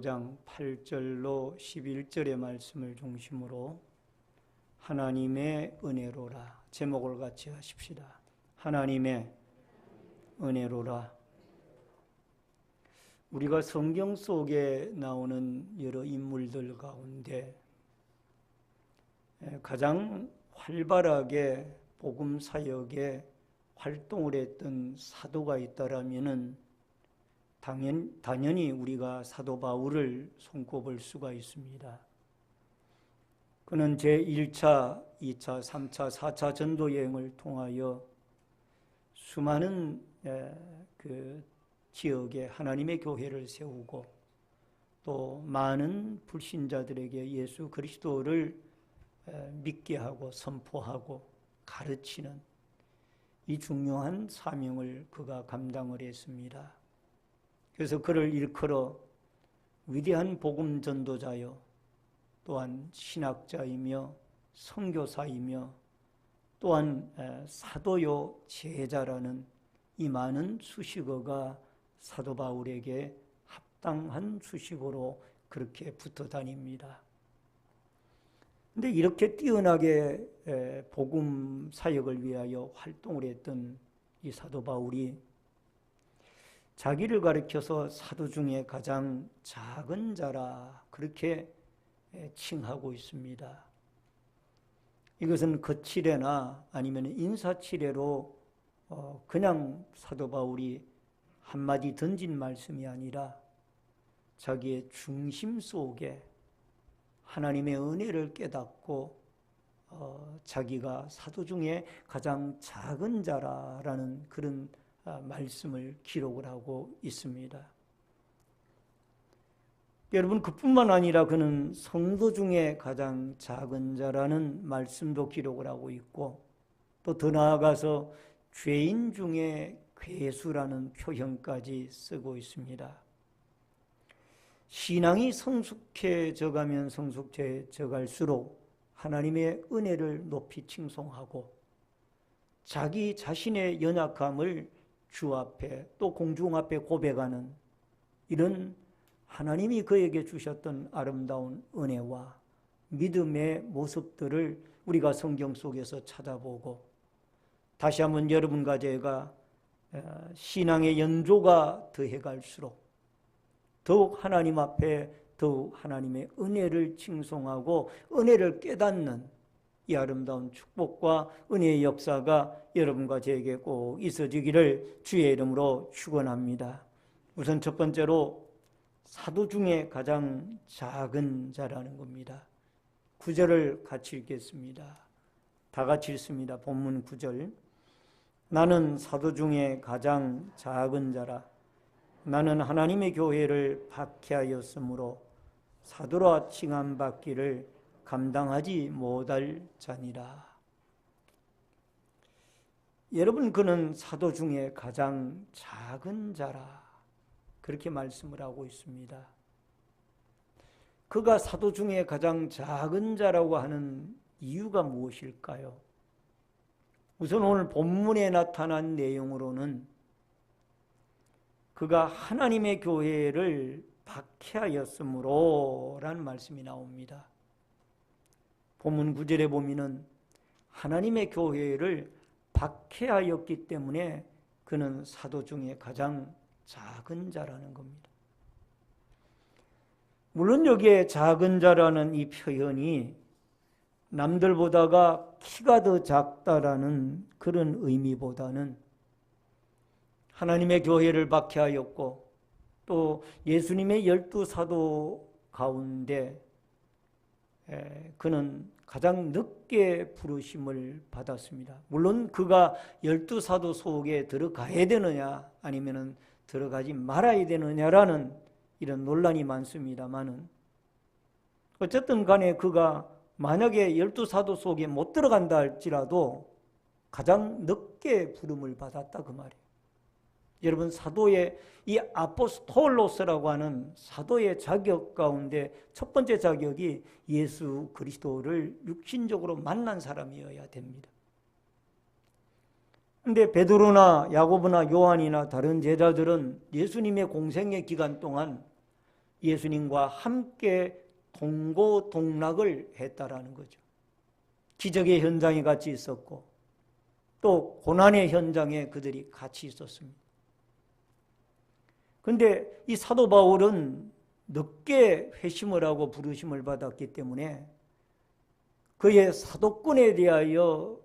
5장 8절로 11절의 말씀을 중심으로 하나님의 은혜로라 제목을 같이 하십시다. 하나님의 은혜로라. 우리가 성경 속에 나오는 여러 인물들 가운데 가장 활발하게 복음 사역에 활동을 했던 사도가 있다라면은 당연히 우리가 사도 바울을 손꼽을 수가 있습니다. 그는 제1차, 2차, 3차, 4차 전도 여행을 통하여 수많은 그 지역에 하나님의 교회를 세우고 또 많은 불신자들에게 예수 그리스도를 믿게 하고 선포하고 가르치는 이 중요한 사명을 그가 감당을 했습니다. 그래서 그를 일컬어 위대한 복음 전도자요 또한 신학자이며 선교사이며 또한 사도요 제자라는 이 많은 수식어가 사도 바울에게 합당한 수식어로 그렇게 붙어 다닙니다. 그런데 이렇게 뛰어나게 복음 사역을 위하여 활동을 했던 이 사도 바울이 자기를 가리켜서 사도 중에 가장 작은 자라 그렇게 칭하고 있습니다. 이것은 거칠애나 아니면 인사치레로 그냥 사도 바울이 한마디 던진 말씀이 아니라 자기의 중심 속에 하나님의 은혜를 깨닫고 자기가 사도 중에 가장 작은 자라라는 그런 말씀을 기록을 하고 있습니다. 여러분, 그뿐만 아니라 그는 성도 중에 가장 작은 자라는 말씀도 기록을 하고 있고 또 더 나아가서 죄인 중에 괴수라는 표현까지 쓰고 있습니다. 신앙이 성숙해져 가면 성숙해져 갈수록 하나님의 은혜를 높이 칭송하고 자기 자신의 연약함을 주 앞에 또 공중 앞에 고백하는 이런 하나님이 그에게 주셨던 아름다운 은혜와 믿음의 모습들을 우리가 성경 속에서 찾아보고 다시 한번 여러분과 제가 신앙의 연조가 더해갈수록 더욱 하나님 앞에 더욱 하나님의 은혜를 칭송하고 은혜를 깨닫는 이 아름다운 축복과 은혜의 역사가 여러분과 저에게 꼭 있어지기를 주의 이름으로 축원합니다. 우선 첫 번째로 사도 중에 가장 작은 자라는 겁니다. 9절을 같이 읽겠습니다. 다 같이 읽습니다. 본문 9절. 나는 사도 중에 가장 작은 자라. 나는 하나님의 교회를 박해하였으므로 사도라 칭함받기를 감당하지 못할 자니라. 여러분, 그는 사도 중에 가장 작은 자라 그렇게 말씀을 하고 있습니다. 그가 사도 중에 가장 작은 자라고 하는 이유가 무엇일까요? 우선 오늘 본문에 나타난 내용으로는 그가 하나님의 교회를 박해하였으므로 라는 말씀이 나옵니다. 본문 9절에 보면은 하나님의 교회를 박해하였기 때문에 그는 사도 중에 가장 작은 자라는 겁니다. 물론 여기에 작은 자라는 이 표현이 남들보다가 키가 더 작다라는 그런 의미보다는 하나님의 교회를 박해하였고 또 예수님의 12사도 가운데 그는 가장 늦게 부르심을 받았습니다. 물론 그가 12사도 속에 들어가야 되느냐 아니면 들어가지 말아야 되느냐라는 이런 논란이 많습니다만은 어쨌든 간에 그가 만약에 12사도 속에 못 들어간다 할지라도 가장 늦게 부름을 받았다 그 말이에요. 여러분, 사도의 이 아포스톨로스라고 하는 사도의 자격 가운데 첫 번째 자격이 예수 그리스도를 육신적으로 만난 사람이어야 됩니다. 그런데 베드로나 야고보나 요한이나 다른 제자들은 예수님의 공생의 기간 동안 예수님과 함께 동고동락을 했다라는 거죠. 기적의 현장에 같이 있었고 또 고난의 현장에 그들이 같이 있었습니다. 그런데 이 사도 바울은 늦게 회심을 하고 부르심을 받았기 때문에 그의 사도권에 대하여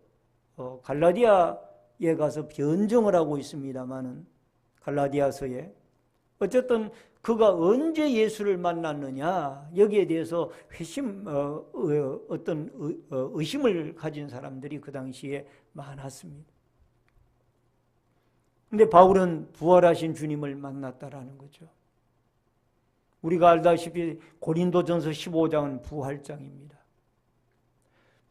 갈라디아에 가서 변증을 하고 있습니다마는 갈라디아서에 어쨌든 그가 언제 예수를 만났느냐 여기에 대해서 어떤 의심을 가진 사람들이 그 당시에 많았습니다. 근데 바울은 부활하신 주님을 만났다라는 거죠. 우리가 알다시피 고린도전서 15장은 부활장입니다.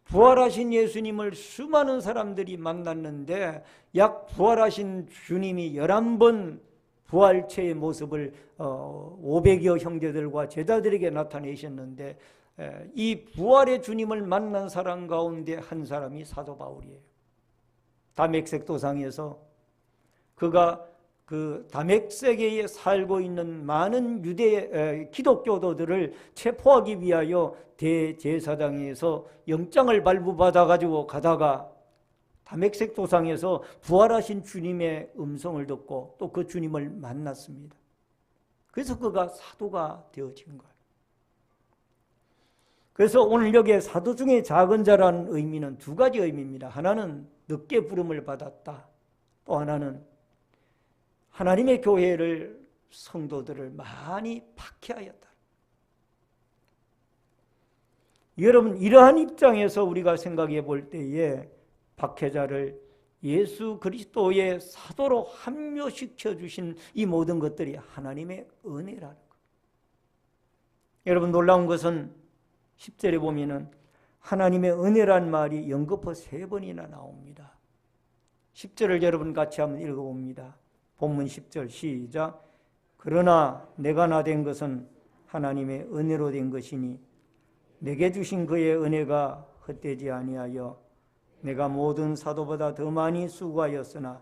부활하신 예수님을 수많은 사람들이 만났는데 약 부활하신 주님이 11번 부활체의 모습을 500여 형제들과 제자들에게 나타내셨는데 이 부활의 주님을 만난 사람 가운데 한 사람이 사도 바울이에요. 다메섹 도상에서 그가 그 다메섹에 살고 있는 많은 기독교도들을 체포하기 위하여 대제사장에서 영장을 발부받아 가지고 가다가 다메섹 도상에서 부활하신 주님의 음성을 듣고 또 그 주님을 만났습니다. 그래서 그가 사도가 되어진 거예요. 그래서 오늘 여기에 사도 중에 작은 자라는 의미는 두 가지 의미입니다. 하나는 늦게 부름을 받았다. 또 하나는 하나님의 교회를 성도들을 많이 박해하였다. 여러분 이러한 입장에서 우리가 생각해 볼 때에 박해자를 예수 그리스도의 사도로 합류시켜 주신 이 모든 것들이 하나님의 은혜라는 것. 여러분 놀라운 것은 10절에 보면은 하나님의 은혜란 말이 연거푸 3번이나 나옵니다. 10절을 여러분 같이 한번 읽어봅니다. 본문 10절 시작. 그러나 내가 나된 것은 하나님의 은혜로 된 것이니 내게 주신 그의 은혜가 헛되지 아니하여 내가 모든 사도보다 더 많이 수고하였으나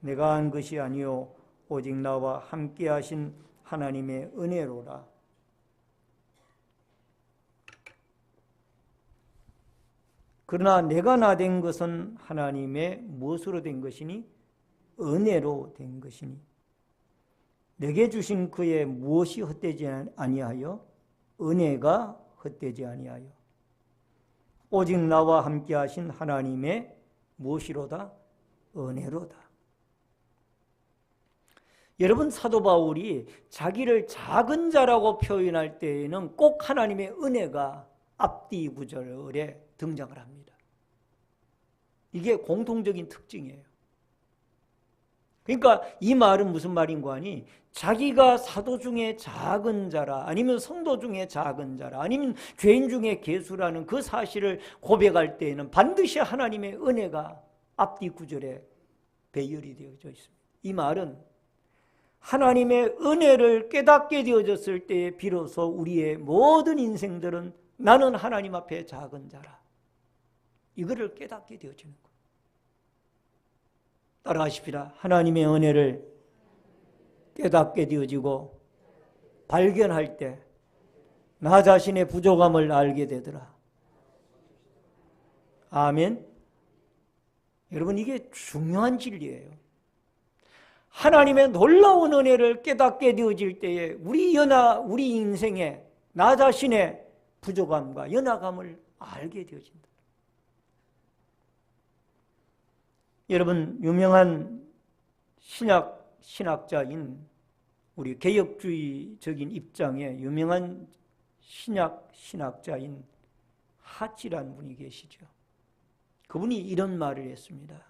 내가 한 것이 아니요 오직 나와 함께 하신 하나님의 은혜로라. 그러나 내가 나된 것은 하나님의 무엇으로 된 것이니? 은혜로 된 것이니 내게 주신 그의 무엇이 헛되지 아니하여? 은혜가 헛되지 아니하여 오직 나와 함께 하신 하나님의 무엇이로다? 은혜로다. 여러분 사도 바울이 자기를 작은 자라고 표현할 때에는 꼭 하나님의 은혜가 앞뒤 구절에 등장을 합니다. 이게 공통적인 특징이에요. 그러니까 이 말은 무슨 말인가 하니 자기가 사도 중에 작은 자라 아니면 성도 중에 작은 자라 아니면 죄인 중에 괴수라는 그 사실을 고백할 때에는 반드시 하나님의 은혜가 앞뒤 구절에 배열이 되어져 있습니다. 이 말은 하나님의 은혜를 깨닫게 되어졌을 때에 비로소 우리의 모든 인생들은 나는 하나님 앞에 작은 자라 이거를 깨닫게 되어지는 거예요. 따라하십시다. 하나님의 은혜를 깨닫게 되어지고 발견할 때 나 자신의 부족함을 알게 되더라. 아멘. 여러분 이게 중요한 진리예요. 하나님의 놀라운 은혜를 깨닫게 되어질 때에 우리 인생에 나 자신의 부족함과 연약함을 알게 되어진다. 여러분 유명한 신학자인 우리 개혁주의적인 입장의 유명한 신학자인 하치라는 분이 계시죠. 그분이 이런 말을 했습니다.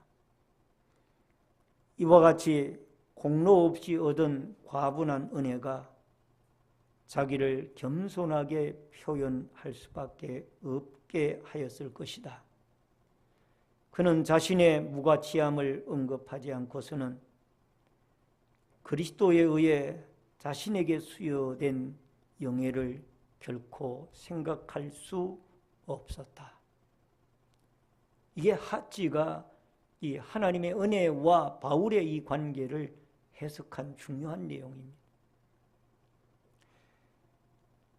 이와 같이 공로 없이 얻은 과분한 은혜가 자기를 겸손하게 표현할 수밖에 없게 하였을 것이다. 그는 자신의 무가치함을 언급하지 않고서는 그리스도에 의해 자신에게 수여된 영예를 결코 생각할 수 없었다. 이게 하치가 이 하나님의 은혜와 바울의 이 관계를 해석한 중요한 내용입니다.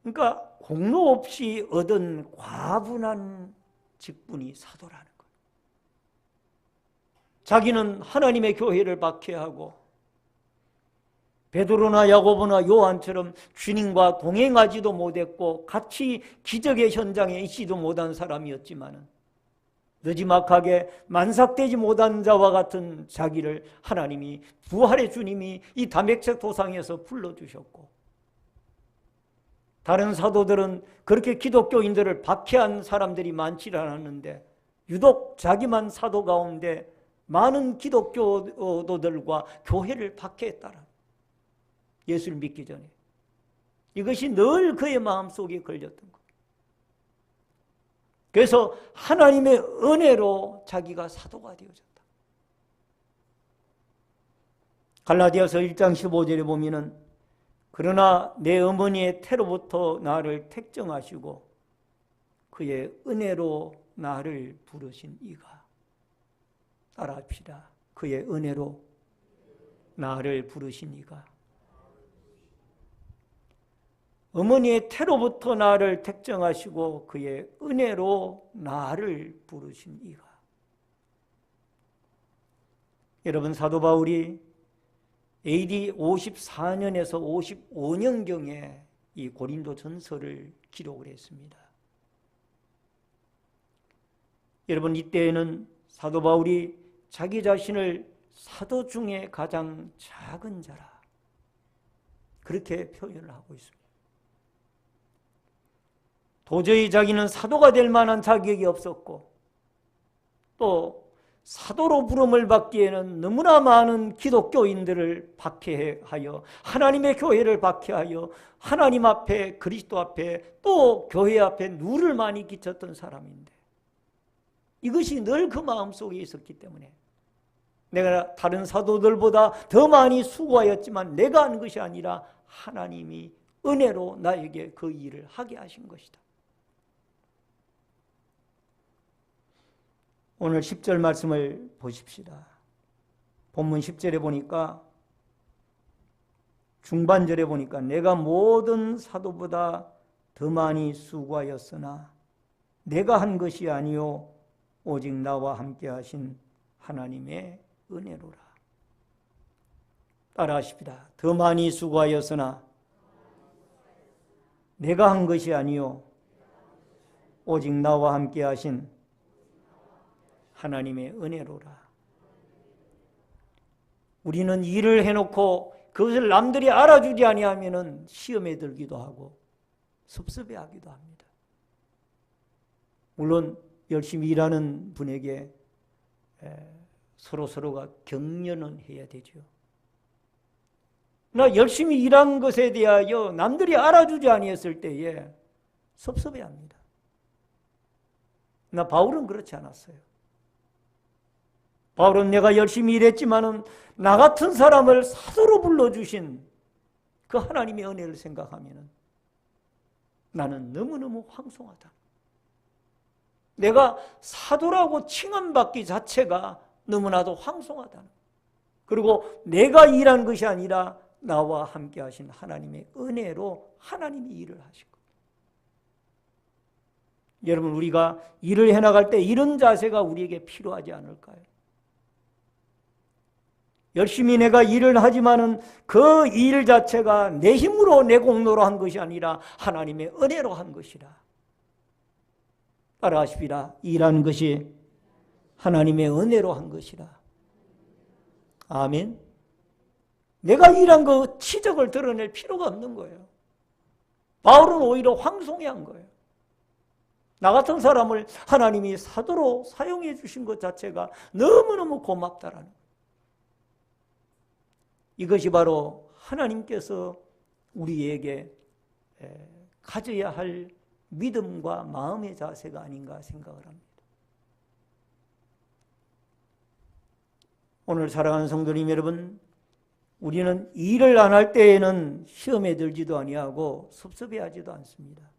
그러니까 공로 없이 얻은 과분한 직분이 사도라는 거예요. 자기는 하나님의 교회를 박해하고 베드로나 야고보나 요한처럼 주님과 동행하지도 못했고 같이 기적의 현장에 있지도 못한 사람이었지만 느지막하게 만삭되지 못한 자와 같은 자기를 하나님이, 부활의 주님이 이 다메섹 도상에서 불러주셨고, 다른 사도들은 그렇게 기독교인들을 박해한 사람들이 많지 않았는데 유독 자기만 사도 가운데 많은 기독교도들과 교회를 박해했다라. 예수를 믿기 전에. 이것이 늘 그의 마음속에 걸렸던 거예요. 그래서 하나님의 은혜로 자기가 사도가 되어졌다. 갈라디아서 1장 15절에 보면은 그러나 내 어머니의 태로부터 나를 택정하시고 그의 은혜로 나를 부르신 이가, 따라합시다. 그의 은혜로 나를 부르신 이가. 어머니의 태로부터 나를 택정하시고 그의 은혜로 나를 부르신 이가. 여러분, 사도 바울이 AD 54년에서 55년경에 이 고린도 전서를 기록을 했습니다. 여러분, 이때에는 사도 바울이 자기 자신을 사도 중에 가장 작은 자라, 그렇게 표현을 하고 있습니다. 도저히 자기는 사도가 될 만한 자격이 없었고, 또 사도로 부름을 받기에는 너무나 많은 기독교인들을 박해하여 하나님의 교회를 박해하여 하나님 앞에, 그리스도 앞에, 또 교회 앞에 누를 많이 끼쳤던 사람인데, 이것이 늘 그 마음속에 있었기 때문에 내가 다른 사도들보다 더 많이 수고하였지만 내가 한 것이 아니라 하나님이 은혜로 나에게 그 일을 하게 하신 것이다. 오늘 10절 말씀을 보십시다. 본문 10절에 보니까, 중반절에 보니까 내가 모든 사도보다 더 많이 수고하였으나 내가 한 것이 아니요 오직 나와 함께 하신 하나님의 은혜로라. 따라하십시다. 더 많이 수고하였으나 내가 한 것이 아니요 오직 나와 함께 하신 하나님의 은혜로라. 우리는 일을 해놓고 그것을 남들이 알아주지 아니하면은 시험에 들기도 하고 섭섭해하기도 합니다. 물론 열심히 일하는 분에게 서로가 격려는 해야 되죠. 나 열심히 일한 것에 대하여 남들이 알아주지 아니했을 때에 섭섭해합니다. 나 바울은 그렇지 않았어요. 바울은 내가 열심히 일했지만은 나 같은 사람을 사도로 불러주신 그 하나님의 은혜를 생각하면은 나는 너무너무 황송하다. 내가 사도라고 칭함받기 자체가 너무나도 황송하다. 그리고 내가 일한 것이 아니라 나와 함께 하신 하나님의 은혜로 하나님이 일을 하신 거예요. 여러분, 우리가 일을 해나갈 때 이런 자세가 우리에게 필요하지 않을까요? 열심히 내가 일을 하지만은 그 일 자체가 내 힘으로 내 공로로 한 것이 아니라 하나님의 은혜로 한 것이라. 따라하십시다. 일하는 것이 하나님의 은혜로 한 것이라. 아멘. 내가 일한 그 치적을 드러낼 필요가 없는 거예요. 바울은 오히려 황송해한 거예요. 나 같은 사람을 하나님이 사도로 사용해 주신 것 자체가 너무너무 고맙다라는 거예요. 이것이 바로 하나님께서 우리에게 가져야 할 믿음과 마음의 자세가 아닌가 생각을 합니다. 오늘 사랑하는 성도님 여러분, 우리는 일을 안 할 때에는 시험에 들지도 아니하고 섭섭해하지도 않습니다.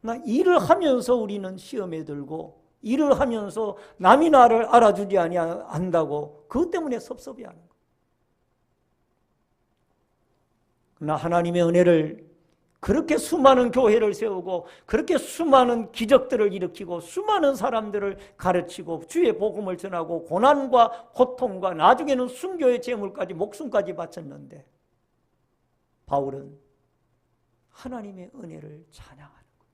나 일을 하면서 우리는 시험에 들고 일을 하면서 남이 나를 알아주지 아니한다고 그것 때문에 섭섭해하는 거예요. 나 하나님의 은혜를 그렇게 수많은 교회를 세우고 그렇게 수많은 기적들을 일으키고 수많은 사람들을 가르치고 주의 복음을 전하고 고난과 고통과 나중에는 순교의 제물까지 목숨까지 바쳤는데 바울은 하나님의 은혜를 찬양하는 거예요.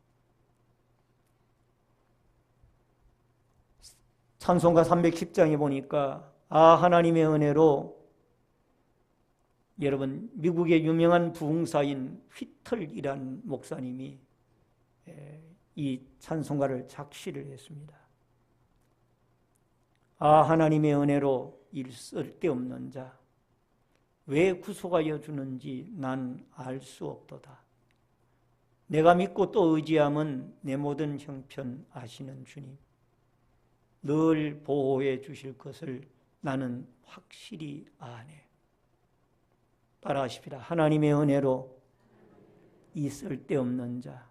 찬송가 310장에 보니까 하나님의 은혜로, 여러분 미국의 유명한 부흥사인 휘틀이라는 목사님이 이 찬송가를 작시를 했습니다. 하나님의 은혜로 일 쓸데없는 자 왜 구속하여 주는지 난 알 수 없도다. 내가 믿고 또 의지함은 내 모든 형편 아시는 주님, 늘 보호해 주실 것을 나는 확실히 아네. 따라하십시다. 하나님의 은혜로 이 쓸데없는 자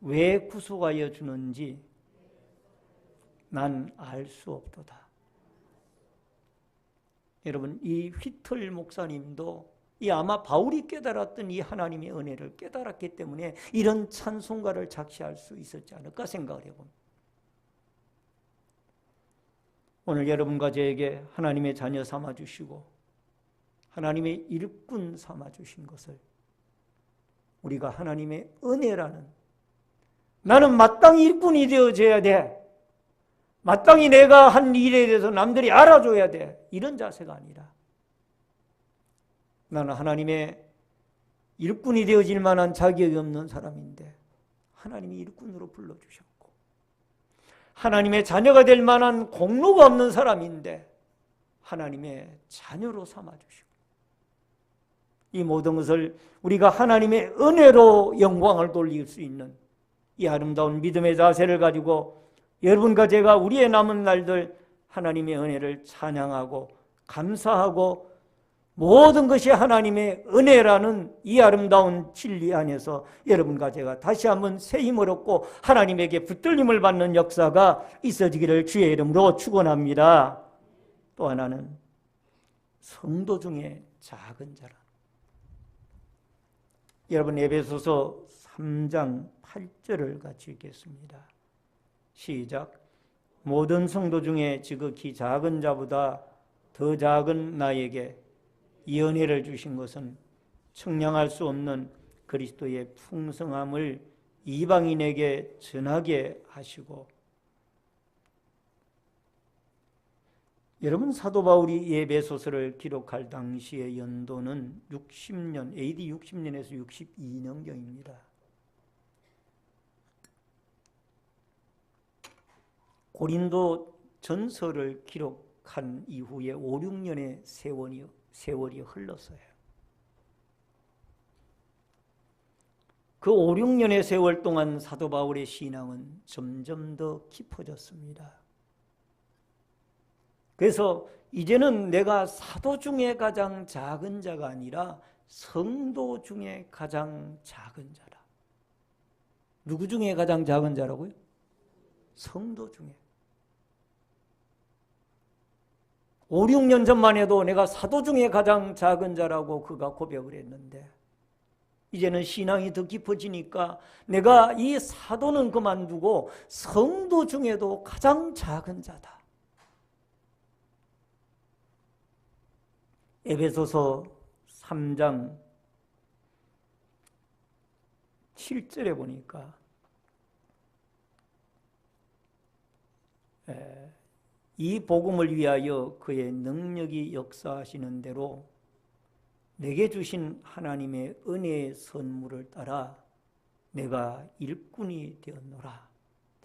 왜 구속하여 주는지 난 알 수 없도다. 여러분, 이 휘틀 목사님도 아마 바울이 깨달았던 이 하나님의 은혜를 깨달았기 때문에 이런 찬송가를 작시할 수 있었지 않을까 생각을 해봅니다. 오늘 여러분과 저에게 하나님의 자녀 삼아주시고 하나님의 일꾼 삼아주신 것을 우리가 하나님의 은혜라는, 나는 마땅히 일꾼이 되어져야 돼, 마땅히 내가 한 일에 대해서 남들이 알아줘야 돼, 이런 자세가 아니라 나는 하나님의 일꾼이 되어질 만한 자격이 없는 사람인데 하나님이 일꾼으로 불러주셨고, 하나님의 자녀가 될 만한 공로가 없는 사람인데 하나님의 자녀로 삼아주시고, 이 모든 것을 우리가 하나님의 은혜로 영광을 돌릴 수 있는 이 아름다운 믿음의 자세를 가지고 여러분과 제가 우리의 남은 날들 하나님의 은혜를 찬양하고 감사하고 모든 것이 하나님의 은혜라는 이 아름다운 진리 안에서 여러분과 제가 다시 한번 새 힘을 얻고 하나님에게 붙들림을 받는 역사가 있어지기를 주의 이름으로 축원합니다. 또 하나는 성도 중에 작은 자라. 여러분, 에베소서 3장 8절을 같이 읽겠습니다. 시작. 모든 성도 중에 지극히 작은 자보다 더 작은 나에게 이 은혜를 주신 것은 측량할 수 없는 그리스도의 풍성함을 이방인에게 전하게 하시고. 여러분, 사도 바울이 에베소서를 기록할 당시의 연도는 60년, AD 60년에서 62년경입니다. 고린도 전서를 기록한 이후에 5, 6년의 세월이 흘렀어요. 그 5, 6년의 세월 동안 사도 바울의 신앙은 점점 더 깊어졌습니다. 그래서 이제는 내가 사도 중에 가장 작은 자가 아니라 성도 중에 가장 작은 자라. 누구 중에 가장 작은 자라고요? 성도 중에. 5, 6년 전만 해도 내가 사도 중에 가장 작은 자라고 그가 고백을 했는데 이제는 신앙이 더 깊어지니까 내가 이 사도는 그만두고 성도 중에도 가장 작은 자다. 에베소서 3장 7절에 보니까 이 복음을 위하여 그의 능력이 역사하시는 대로 내게 주신 하나님의 은혜의 선물을 따라 내가 일꾼이 되었노라.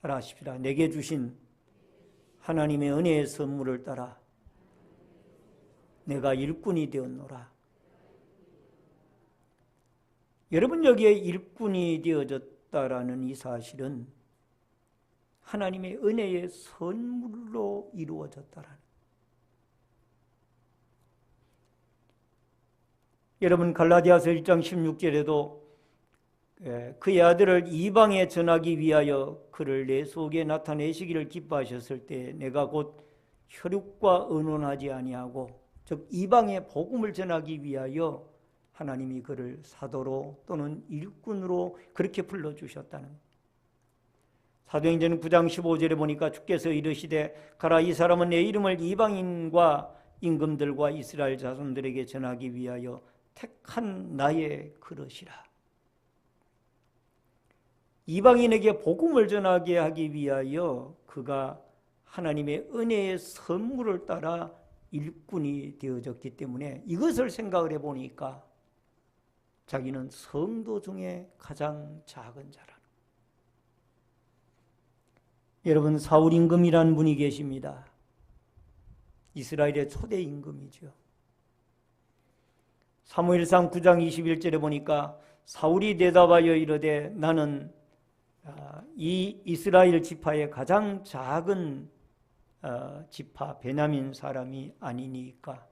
따라하십시다. 내게 주신 하나님의 은혜의 선물을 따라 내가 일꾼이 되었노라. 여러분, 여기에 일꾼이 되어졌다라는 이 사실은 하나님의 은혜의 선물로 이루어졌다라는. 여러분, 갈라디아서 1장 16절에도 그의 아들을 이방에 전하기 위하여 그를 내 속에 나타내시기를 기뻐하셨을 때 내가 곧 혈육과 의논하지 아니하고, 즉 이방에 복음을 전하기 위하여 하나님이 그를 사도로 또는 일꾼으로 그렇게 불러주셨다는 거예요. 사도행전 9장 15절에 보니까 주께서 이르시되 가라, 이 사람은 내 이름을 이방인과 임금들과 이스라엘 자손들에게 전하기 위하여 택한 나의 그릇이라. 이방인에게 복음을 전하게 하기 위하여 그가 하나님의 은혜의 선물을 따라 일꾼이 되어졌기 때문에 이것을 생각을 해보니까 자기는 성도 중에 가장 작은 자라. 여러분, 사울 임금이라는 분이 계십니다. 이스라엘의 초대 임금이죠. 사무엘상 9장 21절에 보니까 사울이 대답하여 이르되 나는 이 이스라엘 지파의 가장 작은 지파 베냐민 사람이 아니니까,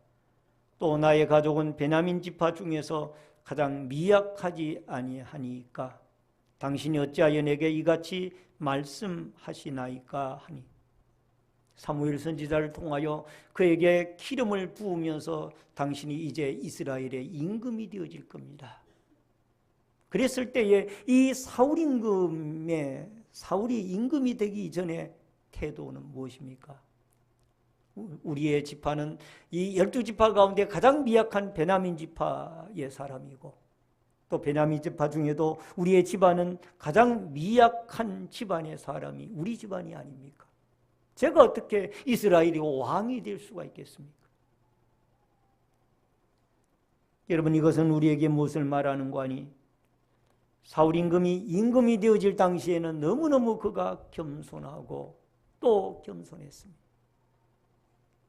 또 나의 가족은 베냐민 지파 중에서 가장 미약하지 아니하니까 당신이 어찌하여 내게 이같이 말씀하시나이까 하니, 사무엘 선지자를 통하여 그에게 기름을 부으면서 당신이 이제 이스라엘의 임금이 되어질 겁니다. 그랬을 때에 이 사울이 임금이 되기 전에 태도는 무엇입니까? 우리의 지파는 이 12지파 가운데 가장 미약한 베냐민 지파의 사람이고, 또 베냐민 지파 중에도 우리의 집안은 가장 미약한 집안의 사람이 우리 집안이 아닙니까? 제가 어떻게 이스라엘의 왕이 될 수가 있겠습니까? 여러분, 이것은 우리에게 무엇을 말하는 거니? 사울 임금이 되어질 당시에는 너무너무 그가 겸손하고 또 겸손했습니다.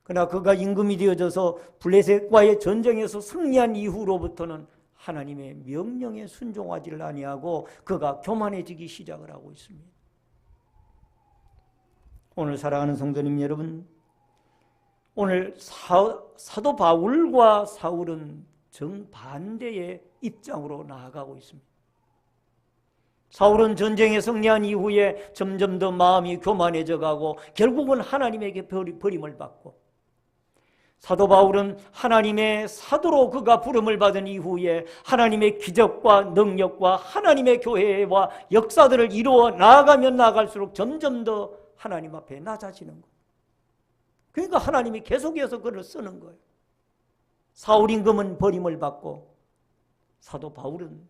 그러나 그가 임금이 되어져서 블레셋과의 전쟁에서 승리한 이후로부터는 하나님의 명령에 순종하지를 아니하고 그가 교만해지기 시작을 하고 있습니다. 오늘 사랑하는 성도님 여러분, 오늘 사도 바울과 사울은 정반대의 입장으로 나아가고 있습니다. 사울은 전쟁에 승리한 이후에 점점 더 마음이 교만해져 가고 결국은 하나님에게 버림을 받고, 사도 바울은 하나님의 사도로 그가 부름을 받은 이후에 하나님의 기적과 능력과 하나님의 교회와 역사들을 이루어 나아가면 나아갈수록 점점 더 하나님 앞에 낮아지는 거예요. 그러니까 하나님이 계속해서 그를 쓰는 거예요. 사울 임금은 버림을 받고 사도 바울은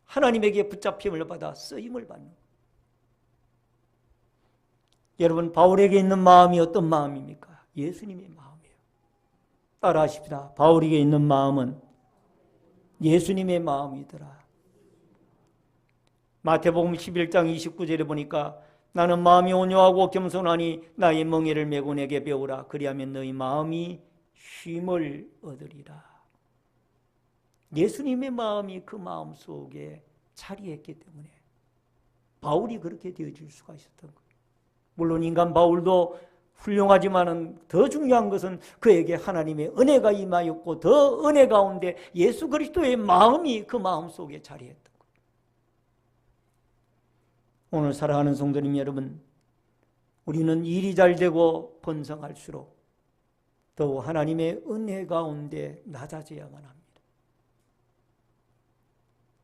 하나님에게 붙잡힘을 받아 쓰임을 받는 거예요. 여러분, 바울에게 있는 마음이 어떤 마음입니까? 예수님의 마음이에요. 따라하십시다. 바울에게 있는 마음은 예수님의 마음이더라. 마태복음 11장 29절에 보니까 나는 마음이 온유하고 겸손하니 나의 멍에를 메고 내게 배우라. 그리하면 너희 마음이 쉼을 얻으리라. 예수님의 마음이 그 마음 속에 자리했기 때문에 바울이 그렇게 되어질 수가 있었던 거예요. 물론 인간 바울도 훌륭하지만은 더 중요한 것은 그에게 하나님의 은혜가 임하였고 더 은혜 가운데 예수 그리스도의 마음이 그 마음 속에 자리했던 거예요. 오늘 사랑하는 성도님 여러분, 우리는 일이 잘 되고 번성할수록 더욱 하나님의 은혜 가운데 낮아져야만 합니다.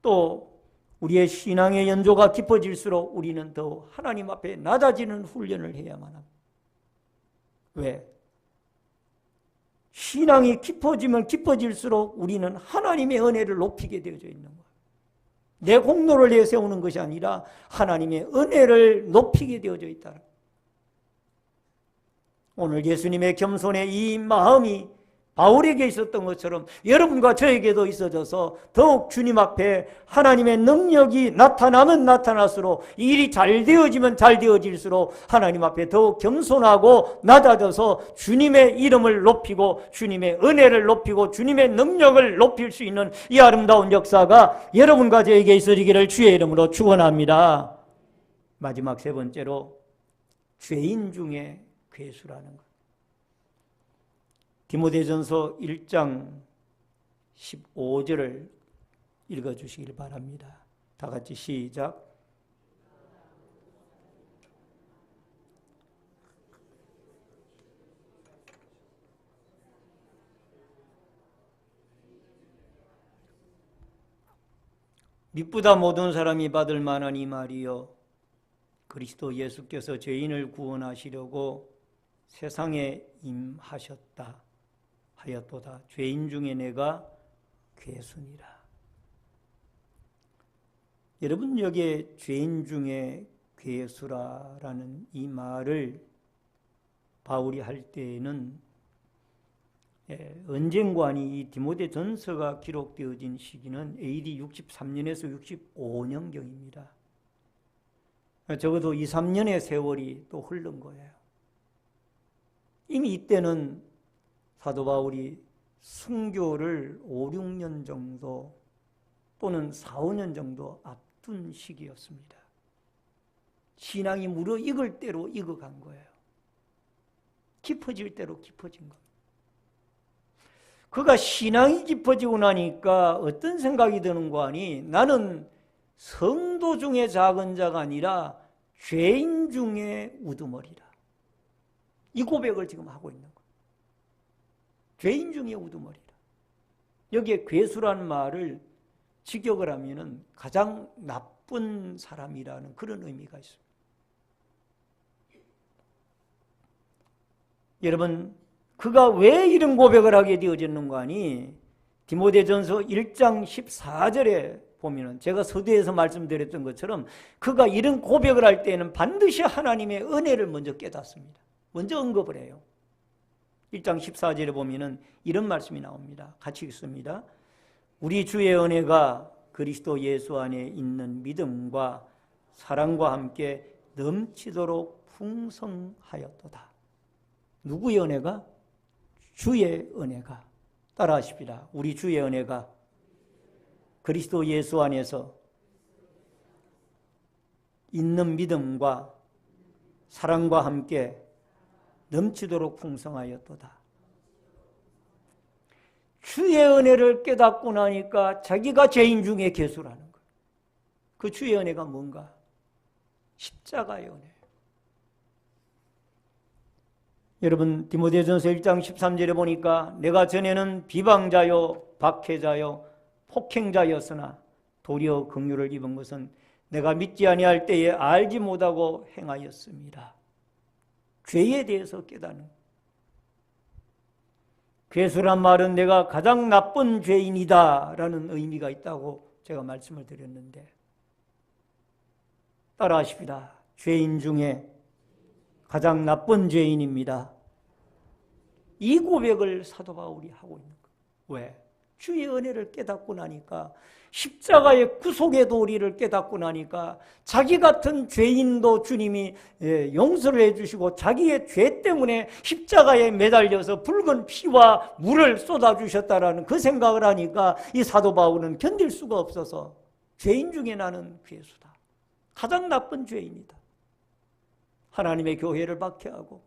또 우리의 신앙의 연조가 깊어질수록 우리는 더욱 하나님 앞에 낮아지는 훈련을 해야만 합니다. 왜? 신앙이 깊어지면 깊어질수록 우리는 하나님의 은혜를 높이게 되어져 있는 거예요. 내 공로를 내세우는 것이 아니라 하나님의 은혜를 높이게 되어져 있다. 오늘 예수님의 겸손의 이 마음이 바울에게 있었던 것처럼 여러분과 저에게도 있어져서 더욱 주님 앞에 하나님의 능력이 나타나면 나타날수록, 일이 잘 되어지면 잘 되어질수록 하나님 앞에 더욱 겸손하고 낮아져서 주님의 이름을 높이고 주님의 은혜를 높이고 주님의 능력을 높일 수 있는 이 아름다운 역사가 여러분과 저에게 있어지기를 주의 이름으로 축원합니다. 마지막 세 번째로 죄인 중에 괴수라는 것. 디모데전서 1장 15절을 읽어주시길 바랍니다. 다 같이 시작. 미쁘다 모든 사람이 받을 만한 이 말이요 그리스도 예수께서 죄인을 구원하시려고 세상에 임하셨다 하였도다. 죄인 중에 내가 괴수니라. 여러분, 여기에 죄인 중에 괴수라라는 이 말을 바울이 할 때에는 언젠가니 이 디모데전서가 기록되어진 시기는 AD 63년에서 65년경입니다. 적어도 2, 3년의 세월이 또 흐른 거예요. 이미 이때는 사도 바울이 순교를 5, 6년 정도 또는 4, 5년 정도 앞둔 시기였습니다. 신앙이 무르익을 대로 익어간 거예요. 깊어질 대로 깊어진 겁니다. 그가 신앙이 깊어지고 나니까 어떤 생각이 드는 거 아니? 나는 성도 중에 작은 자가 아니라 죄인 중에 우두머리라. 이 고백을 지금 하고 있는 거예요. 죄인 중에 우두머리라. 여기에 괴수라는 말을 직역을 하면은 가장 나쁜 사람이라는 그런 의미가 있습니다. 여러분, 그가 왜 이런 고백을 하게 되어졌는가 하니 디모데전서 1장 14절에 보면은 제가 서두에서 말씀드렸던 것처럼 그가 이런 고백을 할 때는 반드시 하나님의 은혜를 먼저 깨닫습니다. 먼저 언급을 해요. 1장 14절에 보면은 이런 말씀이 나옵니다. 같이 읽습니다. 우리 주의 은혜가 그리스도 예수 안에 있는 믿음과 사랑과 함께 넘치도록 풍성하였도다. 누구의 은혜가? 주의 은혜가. 따라하십시다. 우리 주의 은혜가 그리스도 예수 안에서 있는 믿음과 사랑과 함께 넘치도록 풍성하였도다. 주의 은혜를 깨닫고 나니까 자기가 죄인 중에 괴수라는 거예요. 그 주의 은혜가 뭔가? 십자가의 은혜예요. 여러분, 디모데전서 1장 13절에 보니까 내가 전에는 비방자요 박해자요 폭행자였으나 도리어 긍휼을 입은 것은 내가 믿지 아니할 때에 알지 못하고 행하였습니다. 죄에 대해서 깨닫는 거예요. 괴수란 말은 내가 가장 나쁜 죄인이다 라는 의미가 있다고 제가 말씀을 드렸는데 따라하십시다. 죄인 중에 가장 나쁜 죄인입니다. 이 고백을 사도 바울이 하고 있는 거예요. 왜? 주의 은혜를 깨닫고 나니까, 십자가의 구속의 도리를 깨닫고 나니까 자기 같은 죄인도 주님이 용서를 해주시고 자기의 죄 때문에 십자가에 매달려서 붉은 피와 물을 쏟아주셨다라는 그 생각을 하니까 이 사도 바울은 견딜 수가 없어서 죄인 중에 나는 괴수다. 가장 나쁜 죄인이다. 하나님의 교회를 박해하고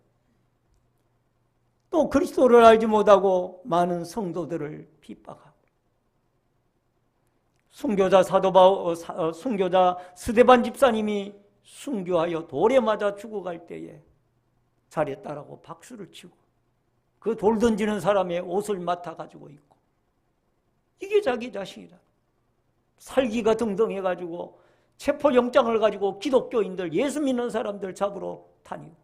또 그리스도를 알지 못하고 많은 성도들을 핍박하고 순교자 순교자 스데반 집사님이 순교하여 돌에 맞아 죽어갈 때에 잘했다라고 박수를 치고 그 돌 던지는 사람의 옷을 맡아가지고 있고 이게 자기 자신이다. 살기가 등등해가지고 체포영장을 가지고 기독교인들, 예수 믿는 사람들 잡으러 다니고.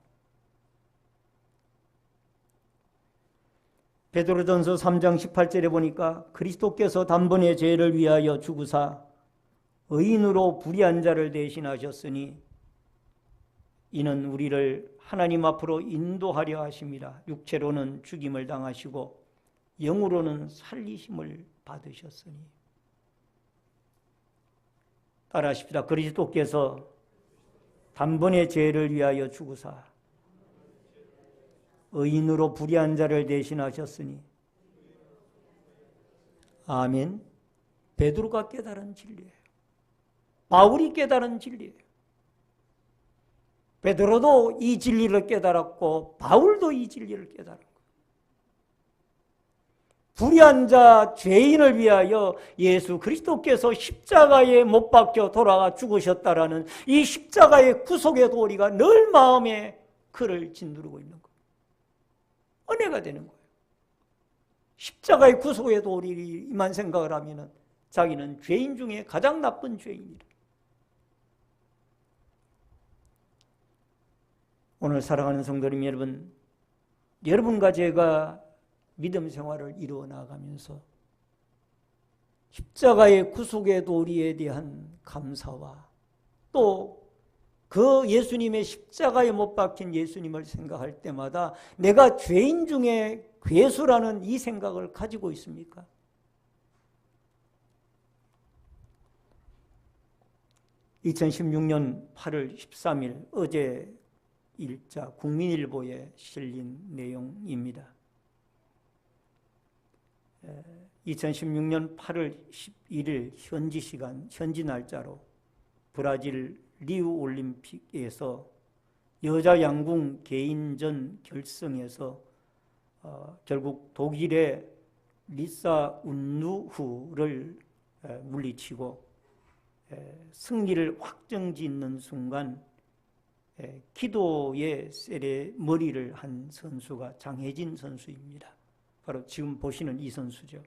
베드로전서 3장 18절에 보니까 그리스도께서 단번에 죄를 위하여 죽으사 의인으로 불의한 자를 대신하셨으니 이는 우리를 하나님 앞으로 인도하려 하심이라. 육체로는 죽임을 당하시고 영으로는 살리심을 받으셨으니. 따라하십시다. 그리스도께서 단번에 죄를 위하여 죽으사 의인으로 불의한 자를 대신하셨으니. 아멘. 베드로가 깨달은 진리예요. 바울이 깨달은 진리예요. 베드로도 이 진리를 깨달았고 바울도 이 진리를 깨달은 거예요. 불의한 자, 죄인을 위하여 예수 그리스도께서 십자가에 못 박혀 돌아가 죽으셨다라는 이 십자가의 구속의 도리가 늘 마음에 그를 짓누르고 있는 거예요. 은혜가 되는 거예요. 십자가의 구속의 도리만 생각을 하면 자기는 죄인 중에 가장 나쁜 죄인이라. 오늘 사랑하는 성도님 여러분, 여러분과 제가 믿음 생활을 이루어 나가면서 십자가의 구속의 도리에 대한 감사와 또 그 예수님의 십자가에 못 박힌 예수님을 생각할 때마다 내가 죄인 중에 괴수라는 이 생각을 가지고 있습니까? (2016년 8월 13일) 어제 일자 국민일보에 실린 내용입니다. 2016년 8월 11일 현지 시간, 현지 날짜로 브라질 리우 올림픽에서 여자 양궁 개인전 결승에서 결국 독일의 리사 운누후를 물리치고 승리를 확정짓는 순간 기도의 세레머니를 한 선수가 장혜진 선수입니다. 바로 지금 보시는 이 선수죠.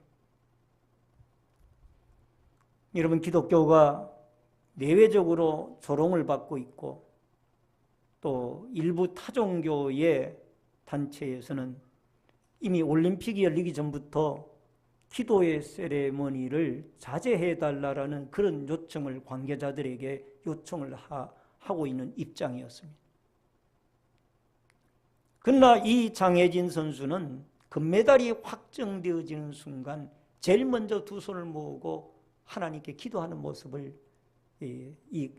여러분, 기독교가 내외적으로 조롱을 받고 있고 또 일부 타종교의 단체에서는 이미 올림픽이 열리기 전부터 기도의 세레머니를 자제해달라는 그런 요청을 관계자들에게 요청을 하고 있는 입장이었습니다. 그러나 이 장혜진 선수는 금메달이 확정되어지는 순간 제일 먼저 두 손을 모으고 하나님께 기도하는 모습을 이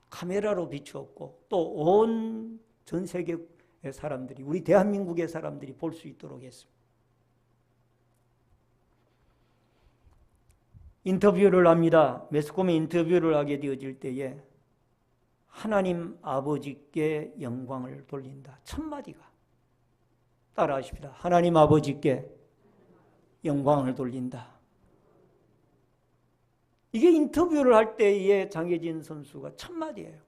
카메라로 비추었고 또 온 전 세계의 사람들이, 우리 대한민국의 사람들이 볼 수 있도록 했습니다. 인터뷰를 합니다. 매스컴에 인터뷰를 하게 되어질 때에 하나님 아버지께 영광을 돌린다. 첫 마디가, 따라하십니다. 하나님 아버지께 영광을 돌린다. 이게 인터뷰를 할 때의 장혜진 선수가 첫 마디예요.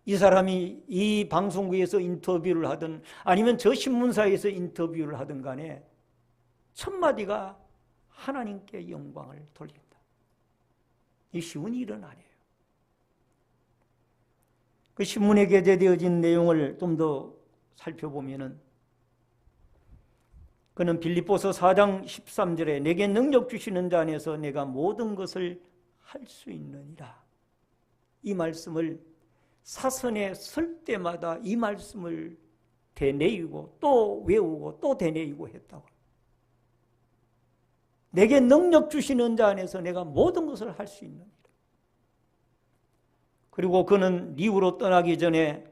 이 사람이 이 방송국에서 인터뷰를 하든 아니면 저 신문사에서 인터뷰를 하든 간에 첫 마디가 하나님께 영광을 돌린다. 이 쉬운 일은 아니에요. 그 신문에 게재되어진 내용을 좀 더 살펴보면은 그는 빌립보서 4장 13절에 내게 능력 주시는 자 안에서 내가 모든 것을 할 수 있느니라. 이 말씀을 사선에 설 때마다 이 말씀을 되뇌이고 또 외우고 또 되뇌이고 했다고. 내게 능력 주시는 자 안에서 내가 모든 것을 할 수 있느니라. 그리고 그는 리우로 떠나기 전에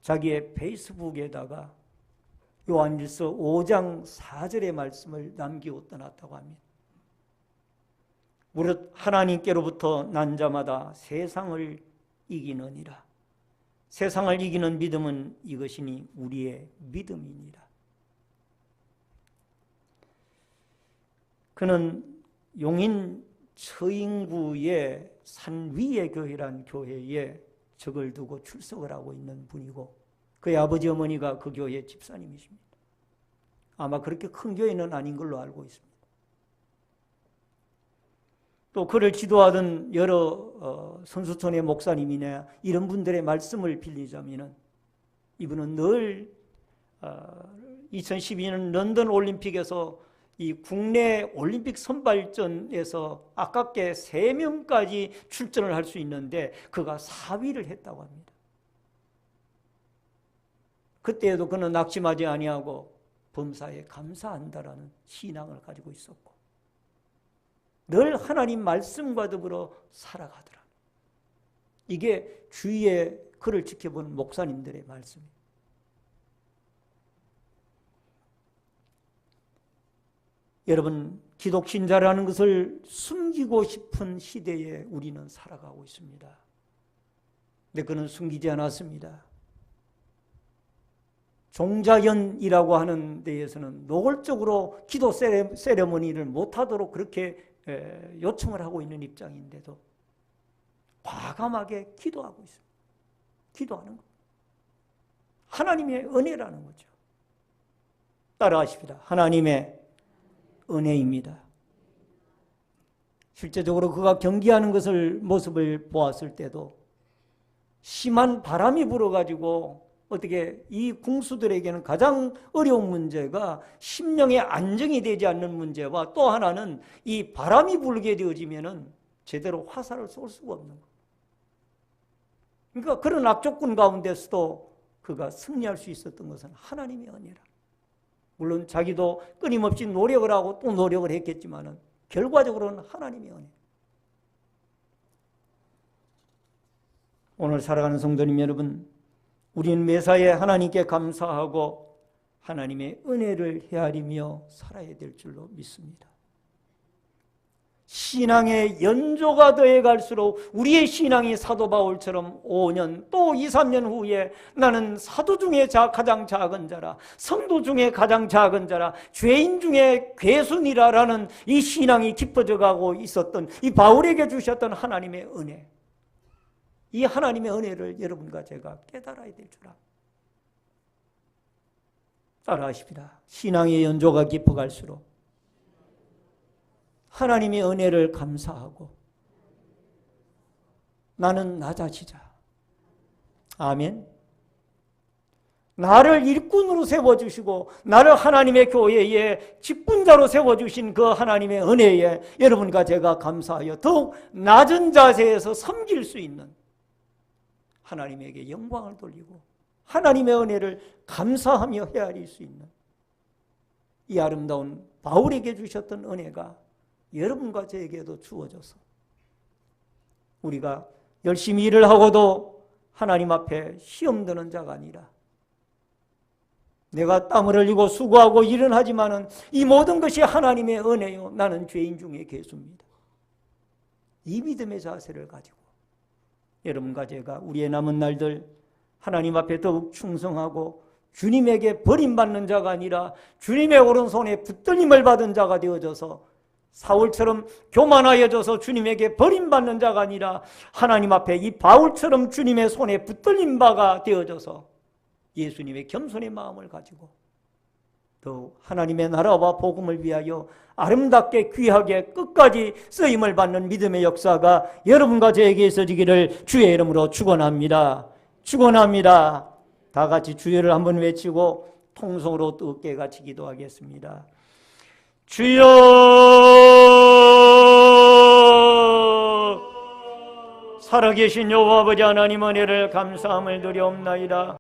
자기의 페이스북에다가 요한일서 5장 4절의 말씀을 남기고 떠났다고 합니다. 무릇 하나님께로부터 난 자마다 세상을 이기느니라. 세상을 이기는 믿음은 이것이니 우리의 믿음이니라. 그는 용인 처인구의 산 위의 교회란 교회에 적을 두고 출석을 하고 있는 분이고 그의 아버지 어머니가 그 교회 집사님이십니다. 아마 그렇게 큰 교회는 아닌 걸로 알고 있습니다. 또 그를 지도하던 여러 선수촌의 목사님이나 이런 분들의 말씀을 빌리자면 이분은 늘 2012년 런던 올림픽에서 이 국내 올림픽 선발전에서 아깝게 3명까지 출전을 할 수 있는데 그가 4위를 했다고 합니다. 그때에도 그는 낙심하지 아니하고 범사에 감사한다라는 신앙을 가지고 있었고 늘 하나님 말씀과 더불어 살아가더라. 이게 주위에 그를 지켜보는 목사님들의 말씀입니다. 여러분, 기독신자라는 것을 숨기고 싶은 시대에 우리는 살아가고 있습니다. 근데 그는 숨기지 않았습니다. 종자연이라고 하는 데에서는 노골적으로 기도 세레머니를 못하도록 그렇게 요청을 하고 있는 입장인데도 과감하게 기도하고 있습니다. 기도하는 것. 하나님의 은혜라는 거죠. 따라하십니다. 하나님의 은혜입니다. 실제적으로 그가 경기하는 모습을 보았을 때도 심한 바람이 불어가지고 어떻게 이 궁수들에게는 가장 어려운 문제가 심령의 안정이 되지 않는 문제와 또 하나는 이 바람이 불게 되어지면은 제대로 화살을 쏠 수가 없는 거. 그러니까 그런 악조건 가운데서도 그가 승리할 수 있었던 것은 하나님의 은혜라. 물론 자기도 끊임없이 노력을 하고 또 노력을 했겠지만은 결과적으로는 하나님의 은혜. 오늘 살아가는 성도님 여러분, 우리는 매사에 하나님께 감사하고 하나님의 은혜를 헤아리며 살아야 될 줄로 믿습니다. 신앙의 연조가 더해 갈수록 우리의 신앙이 사도 바울처럼 5년 또 2, 3년 후에 나는 사도 중에 가장 작은 자라, 성도 중에 가장 작은 자라, 죄인 중에 괴순이라라는 이 신앙이 깊어져 가고 있었던 이 바울에게 주셨던 하나님의 은혜, 이 하나님의 은혜를 여러분과 제가 깨달아야 될 줄 압니다. 따라하십니다. 신앙의 연조가 깊어갈수록 하나님의 은혜를 감사하고 나는 낮아지자. 아멘. 나를 일꾼으로 세워주시고 나를 하나님의 교회의 직분자로 세워주신 그 하나님의 은혜에 여러분과 제가 감사하여 더욱 낮은 자세에서 섬길 수 있는, 하나님에게 영광을 돌리고 하나님의 은혜를 감사하며 헤아릴 수 있는 이 아름다운 바울에게 주셨던 은혜가 여러분과 저에게도 주어져서 우리가 열심히 일을 하고도 하나님 앞에 시험 드는 자가 아니라, 내가 땀을 흘리고 수고하고 일은 하지만은 이 모든 것이 하나님의 은혜요, 나는 죄인 중에 괴수입니다. 이 믿음의 자세를 가지고 여러분과 제가 우리의 남은 날들 하나님 앞에 더욱 충성하고 주님에게 버림받는 자가 아니라 주님의 오른손에 붙들림을 받은 자가 되어져서, 사울처럼 교만하여져서 주님에게 버림받는 자가 아니라 하나님 앞에 이 바울처럼 주님의 손에 붙들린 바가 되어져서 예수님의 겸손의 마음을 가지고 더욱 하나님의 나라와 복음을 위하여 아름답게 귀하게 끝까지 쓰임을 받는 믿음의 역사가 여러분과 저에게 있어지기를 주의 이름으로 축원합니다. 축원합니다. 다 같이 주여를 한번 외치고 통성으로 뜨겁게 같이 기도하겠습니다. 주여, 살아계신 여호와 아버지 하나님, 은혜를 감사함을 드리옵나이다.